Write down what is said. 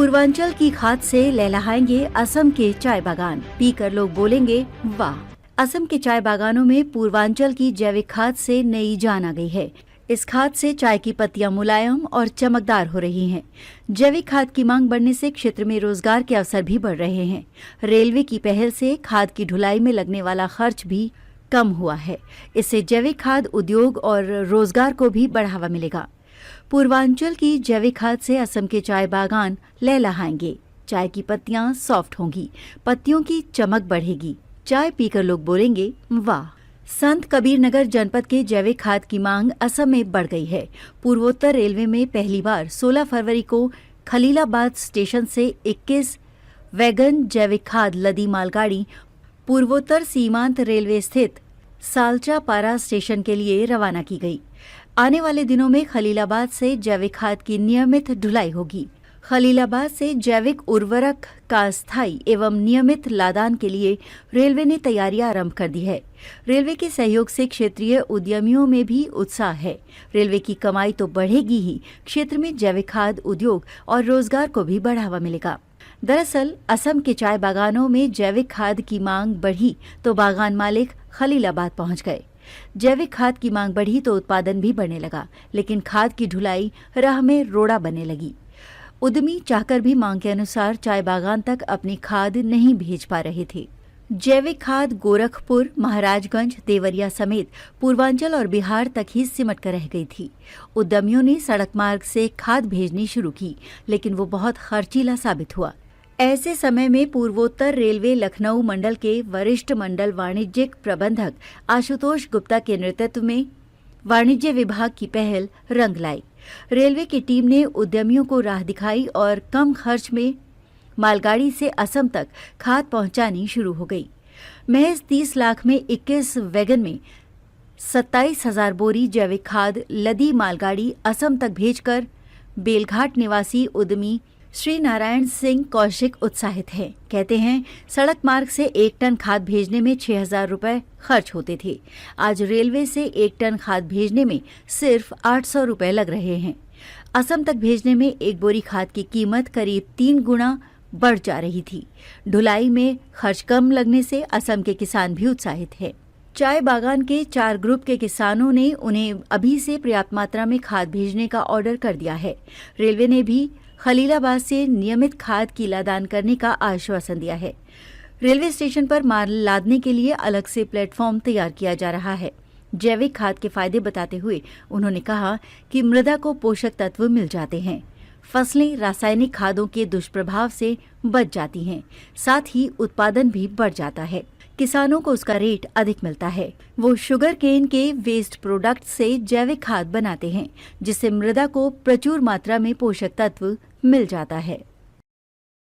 पूर्वांचल की खाद से लहलहाएंगे असम के चाय बागान, पीकर लोग बोलेंगे वाह। असम के चाय बागानों में पूर्वांचल की जैविक खाद से नई जान आ गई है। इस खाद से चाय की पत्तियां मुलायम और चमकदार हो रही हैं। जैविक खाद की मांग बढ़ने से क्षेत्र में रोजगार के अवसर भी बढ़ रहे हैं। रेलवे की पहल से खाद की ढुलाई में लगने वाला खर्च भी कम हुआ है। इससे जैविक खाद उद्योग और रोजगार को भी बढ़ावा मिलेगा। पूर्वांचल की जैविक खाद से असम के चाय बागान लहलहाएंगे। चाय की पत्तियां सॉफ्ट होंगी, पत्तियों की चमक बढ़ेगी, चाय पीकर लोग बोलेंगे वाह। संत कबीर नगर जनपद के जैविक खाद की मांग असम में बढ़ गई है। पूर्वोत्तर रेलवे में पहली बार 16 फरवरी को खलीलाबाद स्टेशन से 21 वैगन जैविक खाद लदी मालगाड़ी पूर्वोत्तर सीमांत रेलवे स्थित सालचापारा स्टेशन के लिए रवाना की गई। आने वाले दिनों में खलीलाबाद से जैविक खाद की नियमित ढुलाई होगी। खलीलाबाद से जैविक उर्वरक का स्थायी एवं नियमित लादान के लिए रेलवे ने तैयारियां आरंभ कर दी है। रेलवे के सहयोग से क्षेत्रीय उद्यमियों में भी उत्साह है। रेलवे की कमाई तो बढ़ेगी ही, क्षेत्र में जैविक खाद उद्योग और रोजगार को भी बढ़ावा मिलेगा। दरअसल असम के चाय बागानों में जैविक खाद की मांग बढ़ी तो बागान मालिक खलीलाबाद पहुंच गए। जैविक खाद की मांग बढ़ी तो उत्पादन भी बढ़ने लगा, लेकिन खाद की ढुलाई राह में रोड़ा बनने लगी। उद्यमी चाहकर भी मांग के अनुसार चाय बागान तक अपनी खाद नहीं भेज पा रहे थे। जैविक खाद गोरखपुर, महाराजगंज, देवरिया समेत पूर्वांचल और बिहार तक ही सिमट कर रह गई थी। उद्यमियों ने सड़क मार्ग से खाद भेजनी शुरू की, लेकिन वो बहुत खर्चीला साबित हुआ। ऐसे समय में पूर्वोत्तर रेलवे लखनऊ मंडल के वरिष्ठ मंडल वाणिज्यिक प्रबंधक आशुतोष गुप्ता के नेतृत्व में वाणिज्य विभाग की पहल रंग लाई। रेलवे की टीम ने उद्यमियों को राह दिखाई और कम खर्च में मालगाड़ी से असम तक खाद पहुंचानी शुरू हो गई। महज 30 लाख में 21 वैगन में 27,000 बोरी जैविक खाद लदी मालगाड़ी असम तक भेजकर बेलघाट निवासी उद्यमी श्री नारायण सिंह कौशिक उत्साहित हैं। कहते हैं, सड़क मार्ग से 1 टन खाद भेजने में 6,000 रुपए खर्च होते थे। आज रेलवे से 1 टन खाद भेजने में सिर्फ 800 रुपए लग रहे हैं। असम तक भेजने में एक बोरी खाद की कीमत करीब 3 गुना बढ़ जा रही थी। ढुलाई में खर्च कम लगने से असम के किसान भी उत्साहित हैं। चाय बागान के 4 ग्रुप के किसानों ने उन्हें अभी से पर्याप्त मात्रा में खाद भेजने का ऑर्डर कर दिया है। रेलवे ने भी खलीलाबाद से नियमित खाद की लादान करने का आश्वासन दिया है। रेलवे स्टेशन पर माल लादने के लिए अलग से प्लेटफॉर्म तैयार किया जा रहा है। जैविक खाद के फायदे बताते हुए उन्होंने कहा कि मृदा को पोषक तत्व मिल जाते हैं, फसलें रासायनिक खादों के दुष्प्रभाव से बच जाती हैं, साथ ही उत्पादन भी बढ़ जाता है। किसानों को उसका रेट अधिक मिलता है। वो शुगर केन के वेस्ट प्रोडक्ट से जैविक खाद बनाते हैं, जिससे मृदा को प्रचुर मात्रा में पोषक तत्व मिल जाता है।